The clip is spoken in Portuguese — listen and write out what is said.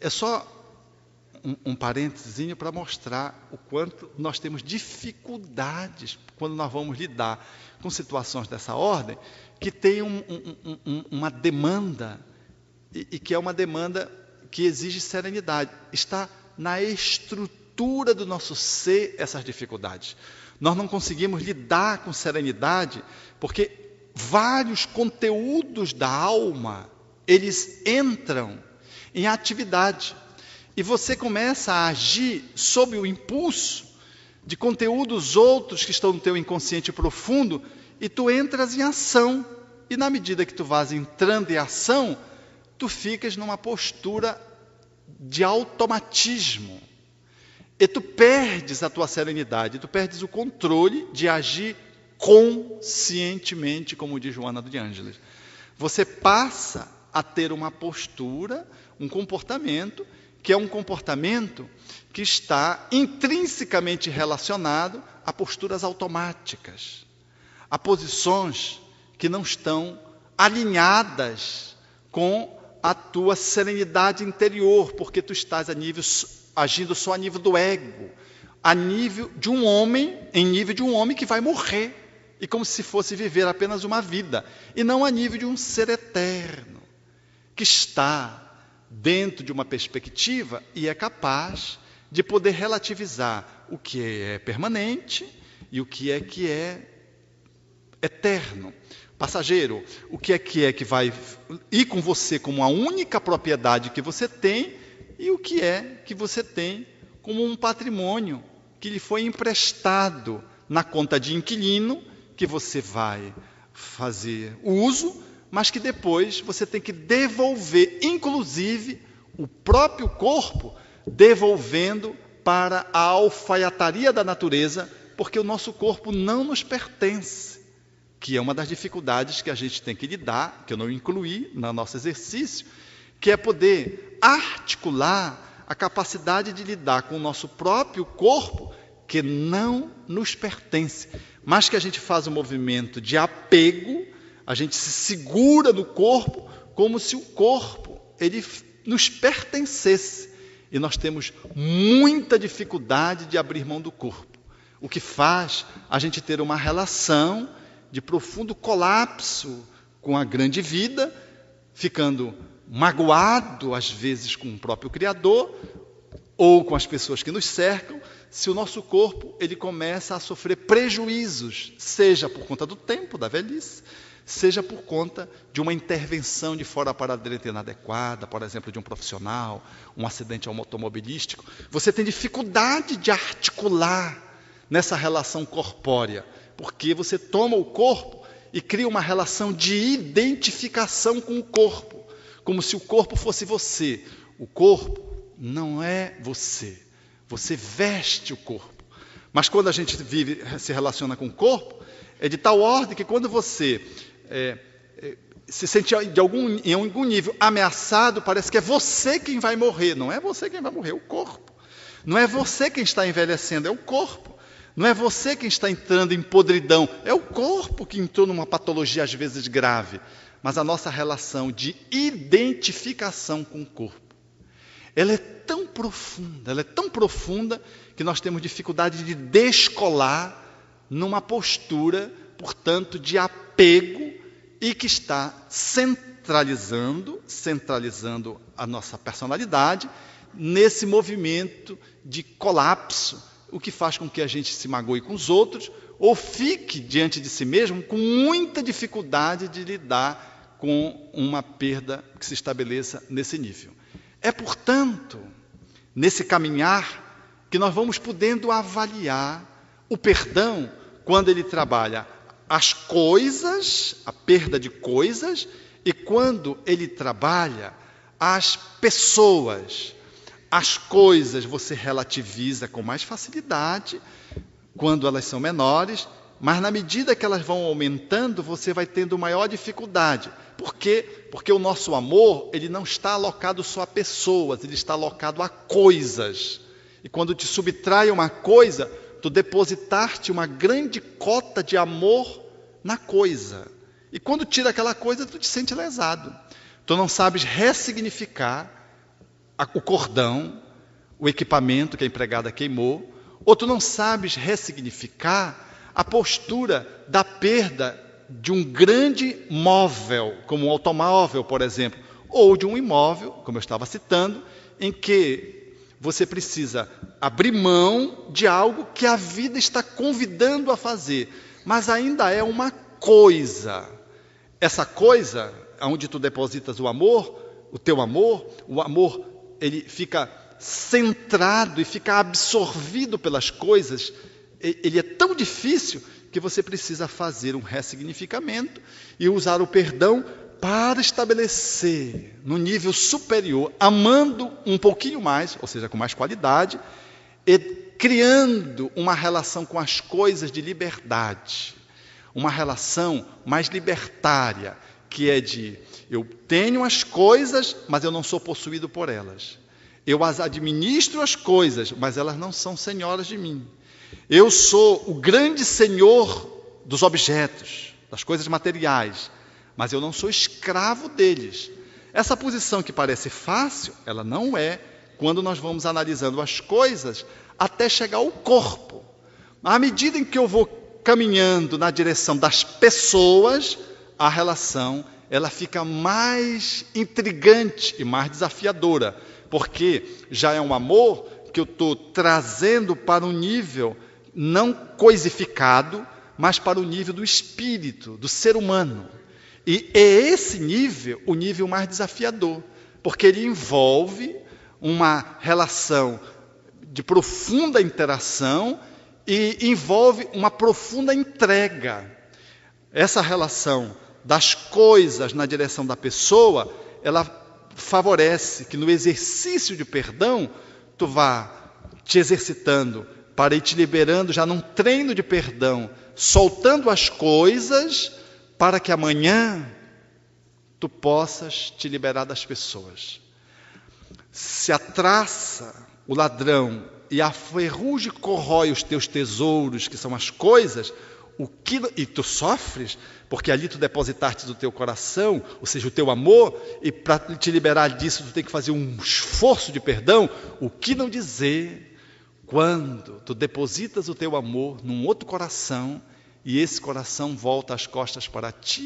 É só um parênteses para mostrar o quanto nós temos dificuldades quando nós vamos lidar com situações dessa ordem, que tem uma demanda, e que é uma demanda que exige serenidade. Está na estrutura do nosso ser essas dificuldades. Nós não conseguimos lidar com serenidade porque vários conteúdos da alma, eles entram em atividade. E você começa a agir sob o impulso de conteúdos outros que estão no teu inconsciente profundo, e tu entras em ação. E na medida que tu vas entrando em ação, tu ficas numa postura de automatismo. E tu perdes a tua serenidade, tu perdes o controle de agir conscientemente, como diz Joana de Ângeles. Você passa a ter uma postura, um comportamento, que é um comportamento que está intrinsecamente relacionado a posturas automáticas, a posições que não estão alinhadas com a tua serenidade interior, porque tu estás agindo só a nível do ego, a nível de um homem, em nível de um homem que vai morrer, e como se fosse viver apenas uma vida, e não a nível de um ser eterno, que está dentro de uma perspectiva e é capaz de poder relativizar o que é permanente e o que é eterno, passageiro, o que é que vai ir com você como a única propriedade que você tem, e o que é que você tem como um patrimônio que lhe foi emprestado na conta de inquilino, que você vai fazer uso, mas que depois você tem que devolver, inclusive o próprio corpo, devolvendo para a alfaiataria da natureza, porque o nosso corpo não nos pertence, que é uma das dificuldades que a gente tem que lidar, que eu não incluí no nosso exercício, que é poder articular a capacidade de lidar com o nosso próprio corpo, que não nos pertence, mas que a gente faz um movimento de apego, a gente se segura no corpo como se o corpo ele nos pertencesse. E nós temos muita dificuldade de abrir mão do corpo, o que faz a gente ter uma relação de profundo colapso com a grande vida, ficando magoado às vezes com o próprio Criador ou com as pessoas que nos cercam, se o nosso corpo ele começa a sofrer prejuízos, seja por conta do tempo, da velhice, seja por conta de uma intervenção de fora para dentro inadequada, por exemplo, de um profissional, um acidente automobilístico. Você tem dificuldade de articular nessa relação corpórea, porque você toma o corpo e cria uma relação de identificação com o corpo, como se o corpo fosse você. O corpo não é você. Você veste o corpo. Mas quando a gente se relaciona com o corpo, é de tal ordem que quando você se sente em algum nível ameaçado, parece que é você quem vai morrer. Não é você quem vai morrer, é o corpo. Não é você quem está envelhecendo, é o corpo. Não é você quem está entrando em podridão, é o corpo que entrou numa patologia às vezes grave. Mas a nossa relação de identificação com o corpo, ela é tão profunda, que nós temos dificuldade de descolar numa postura, portanto, de apego, e que está centralizando a nossa personalidade nesse movimento de colapso, o que faz com que a gente se magoe com os outros, ou fique diante de si mesmo com muita dificuldade de lidar com uma perda que se estabeleça nesse nível. É, portanto, nesse caminhar que nós vamos podendo avaliar o perdão quando ele trabalha as coisas, a perda de coisas, e quando ele trabalha as pessoas. As coisas você relativiza com mais facilidade quando elas são menores, mas na medida que elas vão aumentando, você vai tendo maior dificuldade. Por quê? Porque o nosso amor, ele não está alocado só a pessoas, ele está alocado a coisas. E quando te subtrai uma coisa, tu depositaste uma grande cota de amor na coisa. E quando tira aquela coisa, tu te sente lesado. Tu não sabes ressignificar o cordão, o equipamento que a empregada queimou, ou tu não sabes ressignificar a postura da perda de um grande móvel, como um automóvel, por exemplo, ou de um imóvel, como eu estava citando, em que você precisa abrir mão de algo que a vida está convidando a fazer, mas ainda é uma coisa. Essa coisa, onde tu depositas o amor, o amor, ele fica centrado e fica absorvido pelas coisas, ele é tão difícil que você precisa fazer um ressignificamento e usar o perdão para estabelecer no nível superior, amando um pouquinho mais, ou seja, com mais qualidade, e criando uma relação com as coisas de liberdade, uma relação mais libertária, que é de, eu tenho as coisas, mas eu não sou possuído por elas. Eu as administro as coisas, mas elas não são senhoras de mim. Eu sou o grande senhor dos objetos, das coisas materiais, mas eu não sou escravo deles. Essa posição que parece fácil, ela não é, quando nós vamos analisando as coisas, até chegar ao corpo. À medida em que eu vou caminhando na direção das pessoas, a relação ela fica mais intrigante e mais desafiadora, porque já é um amor que eu estou trazendo para um nível não coisificado, mas para o nível do espírito, do ser humano. E é esse nível o nível mais desafiador, porque ele envolve uma relação de profunda interação e envolve uma profunda entrega. Essa relação das coisas na direção da pessoa, ela favorece que no exercício de perdão, tu vá te exercitando para ir te liberando já num treino de perdão, soltando as coisas para que amanhã tu possas te liberar das pessoas. Se a traça, o ladrão, e a ferrugem corrói os teus tesouros, que são as coisas, e tu sofres, porque ali tu depositaste do teu coração, ou seja, o teu amor, e para te liberar disso tu tem que fazer um esforço de perdão. O que não dizer quando tu depositas o teu amor num outro coração, e esse coração volta as costas para ti